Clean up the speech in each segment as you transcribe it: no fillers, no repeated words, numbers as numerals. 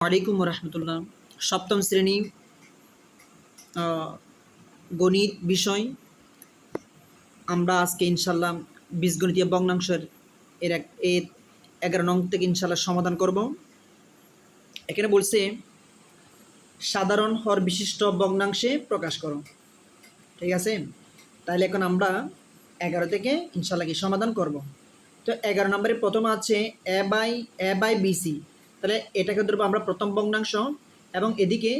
আলাইকুম রহমতুল্লাহ। সপ্তম শ্রেণী গণিত বিষয়। আমরা আজকে ইনশাল্লাহ বীজগণিতীয় ভগ্নাংশের এর 11 নং থেকে ইনশাল্লাহ সমাধান করব। এখানে বলছে সাধারণ হর বিশিষ্ট ভগ্নাংশে প্রকাশ করো। ঠিক আছে, তাহলে এখন আমরা 11 থেকে ইনশাল্লাহ কি সমাধান করব। তো 11 নম্বরে প্রথম আছে এ বাই বিসি। তাহলে এটাকে ধরবো আমরা প্রথম ভগ্নাংশ এবং এদিকে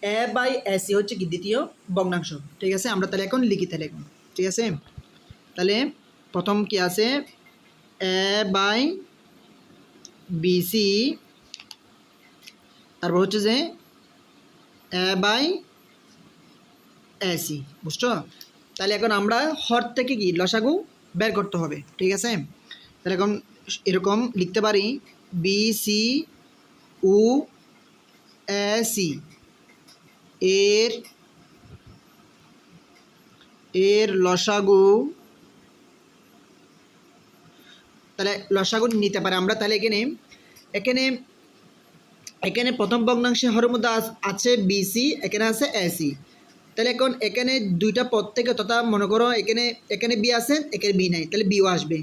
এ/এসি হচ্ছে কি দ্বিতীয় ভগ্নাংশ। ঠিক আছে, আমরা তাহলে এখন লিখি তাহলে এখন। ঠিক আছে, তাহলে প্রথম কি আছে এ/বিসি, তারপর হচ্ছে যে এ/এসি। বুঝছো? তাহলে এখন আমরা হর থেকে কি লসাগু বের করতে হবে। ঠিক আছে, তাহলে এখন এরকম লিখতে পারি বিসি ও এসি এর লসাগু। তাহলে লসাগু নিতে পারে আমরা। তাহলে এখানে এখানে এখানে প্রথম ভগ্নাংশে হরের মধ্যে আছে বিসি, এখানে আছে এসি। তাহলে এখন এখানে দুইটা পদ থেকে তথা মনে করো এখানে এখানে বি আছে, এখানে বি নাই, তাহলে বিও আসবে।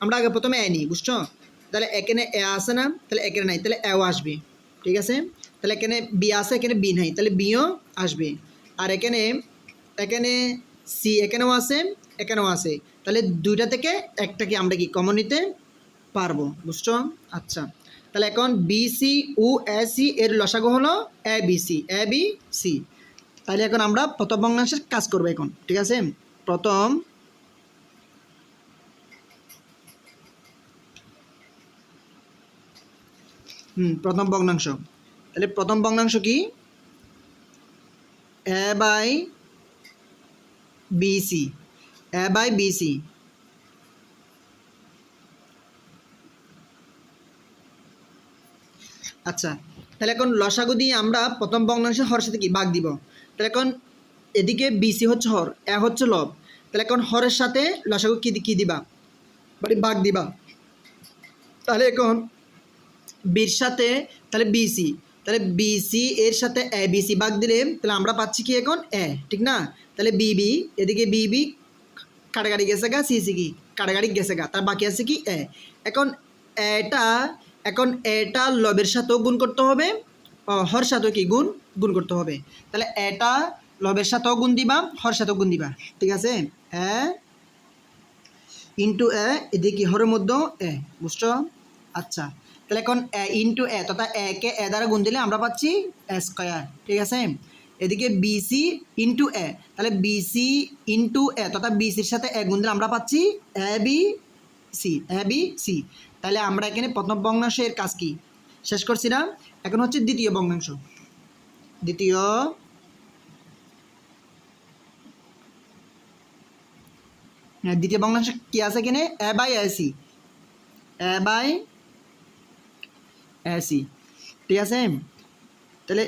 আমরা আগে প্রথমে এ নিই। বুঝছো? তাহলে এখানে এ আসে না, তাহলে এখানে নাই, তাহলে এও আসবে। ঠিক আছে, তাহলে এখানে বি আছে, এখানে বি নাই, তাহলে বিও আসবে। আর এখানে এখানে সি এখানেও আছে, এখানেও আছে, তাহলে দুইটা থেকে একটাকে আমরা কি কমন নিতে পারবো। বুঝছো? আচ্ছা, তাহলে এখন বিসি ও এসি এর লসাগু হলো এ বি সি। তাহলে এখন আমরা প্রথম ভগ্নাংশের কাজ করবো এখন। ঠিক আছে, প্রথম প্রথম ভগ্নাংশ। তাহলে প্রথম ভগ্নাংশ কি এ/বিসি। এ/বিসি, আচ্ছা, তাহলে এখন লসাগু দিয়ে আমরা প্রথম ভগ্নাংশের হরের সাথে কি ভাগ দিব। তাহলে এখন এদিকে বিসি হচ্ছে হর, এ হচ্ছে লব। তাহলে এখন হরের সাথে লসাগু কি দিবা, মানে ভাগ দিবা। তাহলে এখন বির সাথে তাহলে বিসি, তাহলে বিসি এর সাথে এ বিসি ভাগ দিলে তাহলে আমরা পাচ্ছি কি এখন এ, ঠিক না? তাহলে বিবি, এদিকে বিবি কাটাকাটি গেছে গা, সিসি কি কাটাকাটি গেছে গা, তার বাকি আছে কি এ। এখন এটা এখন এটা লবের সাথেও গুণ করতে হবে, হর সাথেও কি গুণ করতে হবে। তাহলে এটা লবের সাথেও গুণ দিবা, হর সাথেও গুণ দিবা। ঠিক আছে, এ ইন্টু এ, এদিকে হরের মধ্যেও এ। বুঝছো? আচ্ছা, তাহলে এখন এ ইন্টু এ তথা একে এ দ্বারা গুণ দিলে আমরা পাচ্ছি এ স্কোয়ার। ঠিক আছে, এদিকে বিসি ইন্টু এ, তাহলে বিসি ইন্টু এ তথা বিসির সাথে এ গুণ দিলে আমরা পাচ্ছি এ বি সি। তাহলে আমরা এখানে প্রথম ভগ্নাংশের কাজ কি শেষ করছি না? এখন হচ্ছে দ্বিতীয় ভগ্নাংশ। দ্বিতীয় ভগ্নাংশ কি আছে এখানে এ/এসি। এ/এসি, ঠিক আছে, তাহলে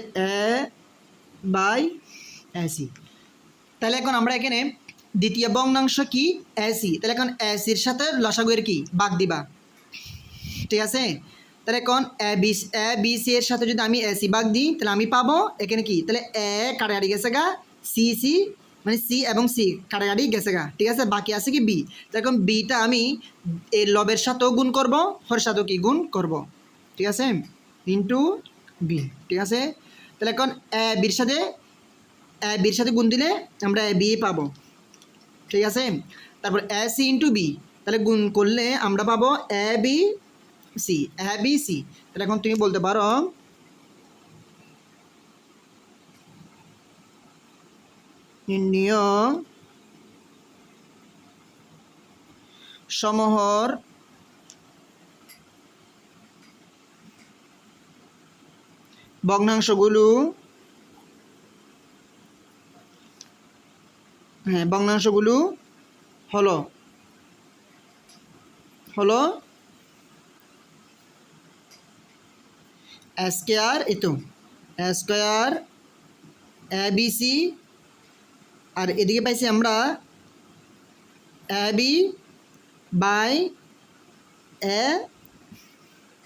এ/এসি। তাহলে এখন আমরা এখানে দ্বিতীয় ভগ্নাংশ কি এসি, তাহলে এখন এসির সাথে লসাগুয়ের কি ভাগ দিবা। ঠিক আছে, তাহলে এখন এ বি সি এর সাথে যদি আমি এসি ভাগ দিই তাহলে আমি পাবো এখানে কি, তাহলে এ কাটাকাটি গেছে গা, সি মানে সি এবং সি কাটাকাটি গেছে গা। ঠিক আছে, বাকি আছে কি বি। এখন বিটা আমি এই লবের সাথেও গুণ করব, হর সাথেও কি গুণ করব। ঠিক আছে, ইন্টু বি। ঠিক আছে, তাহলে এখন বির সাথে গুণ দিলে আমরা বি পাবো। ঠিক আছে, তারপর এসি ইন্টু বি, তাহলে গুণ করলে আমরা পাবো এ বি সি। তাহলে এখন তুমি বলতে পারো নির্ণয় সমহর ভগ্নাংশগুলো, ভগ্নাংশগুলো হলো স্কোয়ার, এতো স্কোয়ার এ বি সি, আর এদিকে পাইছি আমরা a b by a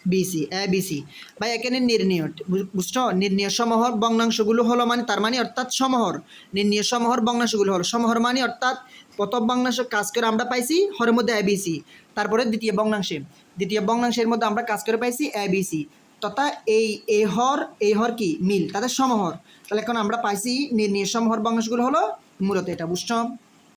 b c a b c বা এখানে নির্ণয় বুঝছো নির্ণয় সমহর ভগ্নাংশগুলো হলো মানে তার মানে অর্থাৎ সমহর নির্ণয় সমহর ভগ্নাংশগুলো হলো সমহর মানে অর্থাৎ প্রথম ভগ্নাংশ কাজ করে আমরা পাইছি হরের মধ্যে এ বিসি তারপরে দ্বিতীয় ভগ্নাংশের মধ্যে আমরা কাজ করে পাইছি এ বিসি তথা এই হর কি মিল তাদের সমহর তাহলে এখন আমরা পাইছি নির্ণয় সমহর ভগ্নাংশগুলো হলো মূলত এটা বুঝছো।